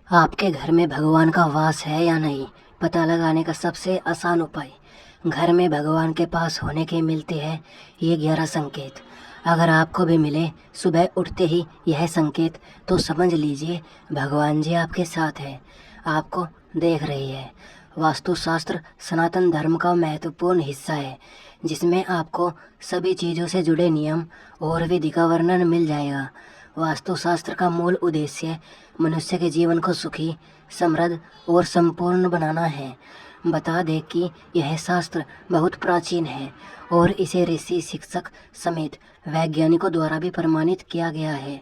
आपके घर में भगवान का वास है या नहीं, पता लगाने का सबसे आसान उपाय। घर में भगवान के पास होने के मिलते हैं ये 11 संकेत। अगर आपको भी मिले सुबह उठते ही यह संकेत, तो समझ लीजिए भगवान जी आपके साथ है, आपको देख रही है। वास्तुशास्त्र सनातन धर्म का महत्वपूर्ण हिस्सा है, जिसमें आपको सभी चीज़ों से जुड़े नियम और विधि का वर्णन मिल जाएगा। वास्तुशास्त्र का मूल उद्देश्य मनुष्य के जीवन को सुखी, समृद्ध और संपूर्ण बनाना है। बता दें कि यह शास्त्र बहुत प्राचीन है और इसे ऋषि, शिक्षक समेत वैज्ञानिकों द्वारा भी प्रमाणित किया गया है।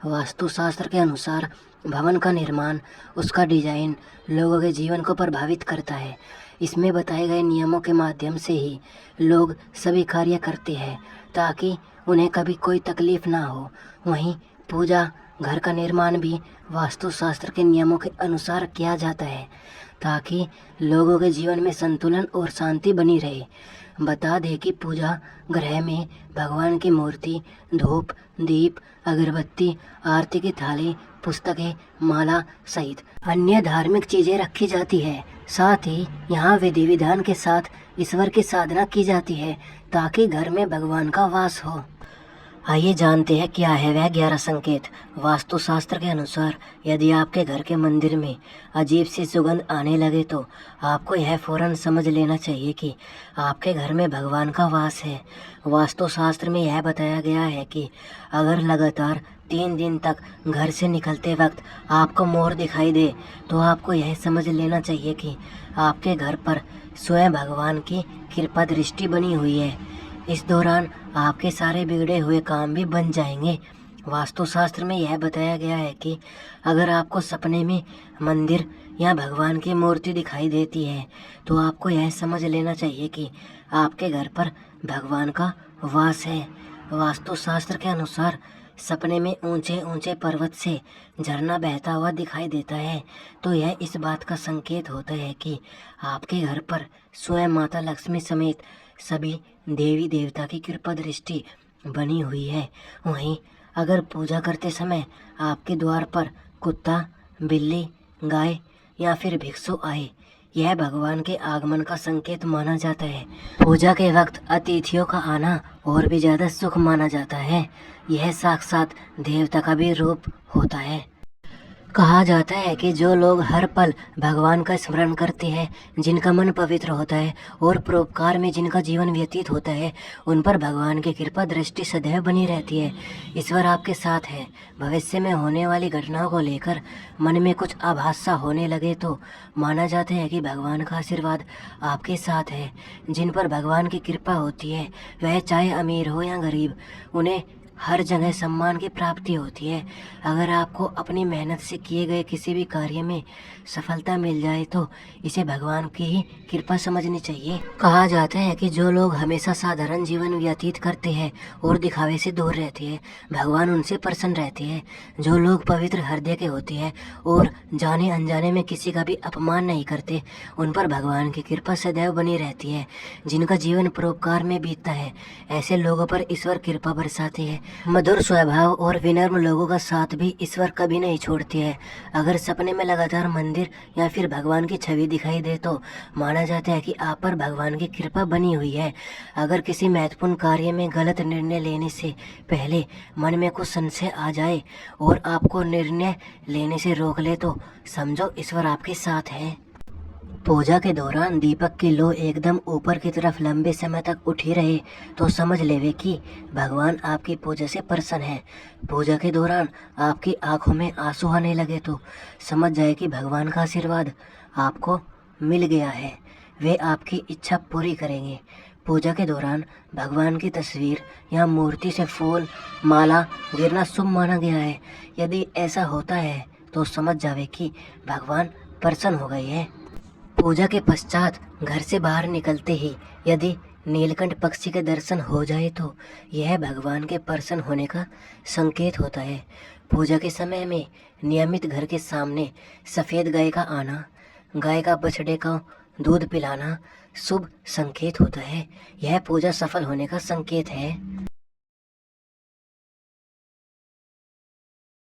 वास्तुशास्त्र के अनुसार भवन का निर्माण, उसका डिजाइन लोगों के जीवन को प्रभावित करता है। इसमें बताए गए नियमों के माध्यम से ही लोग सभी कार्य करते हैं, ताकि उन्हें कभी कोई तकलीफ ना हो। वहीं पूजा, घर का निर्माण भी वास्तुशास्त्र के नियमों के अनुसार किया जाता है, ताकि लोगों के जीवन में संतुलन और शांति बनी रहे। बता दें कि पूजा गृह में भगवान की मूर्ति, धूप, दीप, अगरबत्ती, आरती की थाली, पुस्तकें, माला सहित अन्य धार्मिक चीजें रखी जाती है। साथ ही यहाँ विधि विधान के साथ ईश्वर की साधना की जाती है, ताकि घर में भगवान का वास हो। आइए जानते हैं क्या है वह 11 संकेत। वास्तुशास्त्र के अनुसार यदि आपके घर के मंदिर में अजीब सी सुगंध आने लगे, तो आपको यह फौरन समझ लेना चाहिए कि आपके घर में भगवान का वास है। वास्तुशास्त्र में यह बताया गया है कि अगर लगातार 3 दिन तक घर से निकलते वक्त आपको मोर दिखाई दे, तो आपको यह समझ लेना चाहिए कि आपके घर पर स्वयं भगवान की कृपा दृष्टि बनी हुई है। इस दौरान आपके सारे बिगड़े हुए काम भी बन जाएंगे। वास्तुशास्त्र में यह बताया गया है कि अगर आपको सपने में मंदिर या भगवान की मूर्ति दिखाई देती है, तो आपको यह समझ लेना चाहिए कि आपके घर पर भगवान का वास है। वास्तुशास्त्र के अनुसार सपने में ऊंचे ऊंचे पर्वत से झरना बहता हुआ दिखाई देता है, तो यह इस बात का संकेत होता है कि आपके घर पर स्वयं माता लक्ष्मी समेत सभी देवी देवता की कृपा दृष्टि बनी हुई है। वहीं अगर पूजा करते समय आपके द्वार पर कुत्ता, बिल्ली, गाय या फिर भिक्षु आए, यह भगवान के आगमन का संकेत माना जाता है। पूजा के वक्त अतिथियों का आना और भी ज्यादा शुभ माना जाता है। यह साक्षात देवता का भी रूप होता है। कहा जाता है कि जो लोग हर पल भगवान का स्मरण करते हैं, जिनका मन पवित्र होता है और परोपकार में जिनका जीवन व्यतीत होता है, उन पर भगवान की कृपा दृष्टि सदैव बनी रहती है। ईश्वर आपके साथ है। भविष्य में होने वाली घटनाओं को लेकर मन में कुछ आभास सा होने लगे, तो माना जाता है कि भगवान का आशीर्वाद आपके साथ है। जिन पर भगवान की कृपा होती है, वह चाहे अमीर हो या गरीब, उन्हें हर जगह सम्मान की प्राप्ति होती है। अगर आपको अपनी मेहनत से किए गए किसी भी कार्य में सफलता मिल जाए, तो इसे भगवान की ही कृपा समझनी चाहिए। कहा जाता है कि जो लोग हमेशा साधारण जीवन व्यतीत करते हैं और दिखावे से दूर रहते हैं, भगवान उनसे प्रसन्न रहते हैं। जो लोग पवित्र हृदय के होते हैं और जाने अनजाने में किसी का भी अपमान नहीं करते, उन पर भगवान की कृपा सदैव बनी रहती है। जिनका जीवन परोपकार में बीतता है, ऐसे लोगों पर ईश्वर कृपा बरसाते हैं। मधुर स्वभाव और विनम्र लोगों का साथ भी ईश्वर कभी नहीं छोड़ते हैं। अगर सपने में लगातार मंदिर या फिर भगवान की छवि दिखाई दे, तो माना जाता है कि आप पर भगवान की कृपा बनी हुई है। अगर किसी महत्वपूर्ण कार्य में गलत निर्णय लेने से पहले मन में कुछ संशय आ जाए और आपको निर्णय लेने से रोक ले, तो समझो ईश्वर आपके साथ है। पूजा के दौरान दीपक की लो एकदम ऊपर की तरफ लंबे समय तक उठी रहे, तो समझ लेवे कि भगवान आपकी पूजा से प्रसन्न है। पूजा के दौरान आपकी आंखों में आंसू आने लगे, तो समझ जाए कि भगवान का आशीर्वाद आपको मिल गया है। वे आपकी इच्छा पूरी करेंगे। पूजा के दौरान भगवान की तस्वीर या मूर्ति से फूल, माला गिरना शुभ माना गया है। यदि ऐसा होता है, तो समझ जावे कि भगवान प्रसन्न हो गए हैं। पूजा के पश्चात घर से बाहर निकलते ही यदि नीलकंठ पक्षी के दर्शन हो जाए, तो यह भगवान के प्रसन्न होने का संकेत होता है। पूजा के समय में नियमित घर के सामने सफ़ेद गाय का आना, गाय का बछड़े का दूध पिलाना शुभ संकेत होता है। यह पूजा सफल होने का संकेत है।